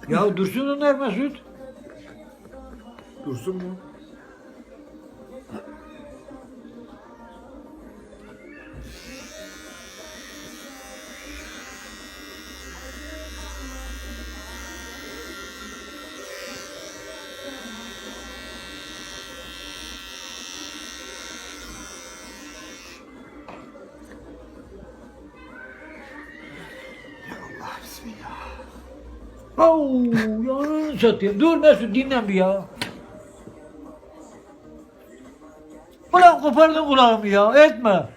Ya dursun onlar Mesut. Dursun mu? Au, yanını satayım. Dur Mesut dinlen bir ya. Ulan kopardın kulağımı ya. Etme.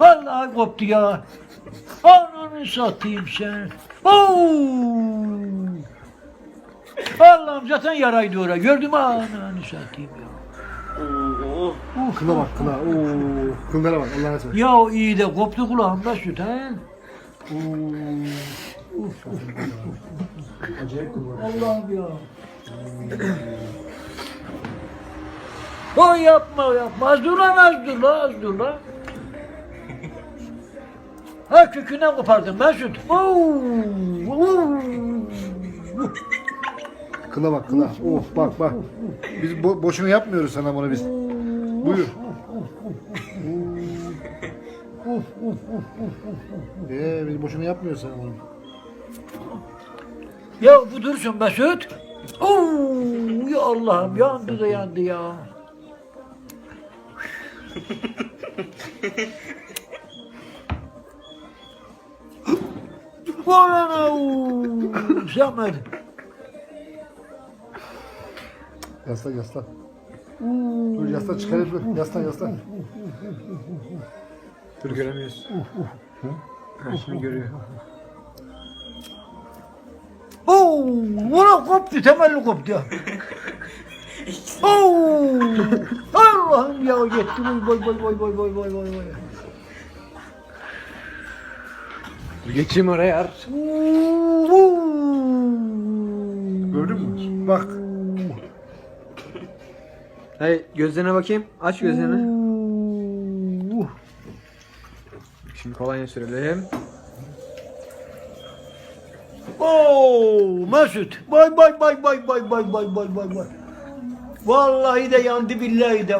Vallahi koptu ya. Ananı satayım sen. Au. Allah'ım zaten yaraydı oraya. Gördün mü ananı satayım ya. Kına bak kına. Kınlara bak Allah'a emanet. Ya iyi de koptu kulağım Mesut ha. Acayip kınlar. Allah'ım ya. O yapma. Az dur lan. Ha kökünden kopardın Mesut. Kına bak kına. Bak. Biz boşuna yapmıyoruz sana bunu biz. Buyur. Biz boşuna yapmıyoruz sana bunu. Ya bu dursun Mesut. Ya Allah'ım yandı da yandı ya. Valla Samet. Yaslan. Dur yaslan çıkarayım dur. Yaslan. Dur göremiyoruz. Ha, şimdi görüyor. Valla koptu temelli koptu ya. Allah'ım ya gitti vay. Dur geçeyim oraya. Gördün mü? Bak. Hey gözlerine bakayım. Aç gözlerini. Şimdi kolonya sürelim. Mesut. Bay. Vallahi de yandı billahi de.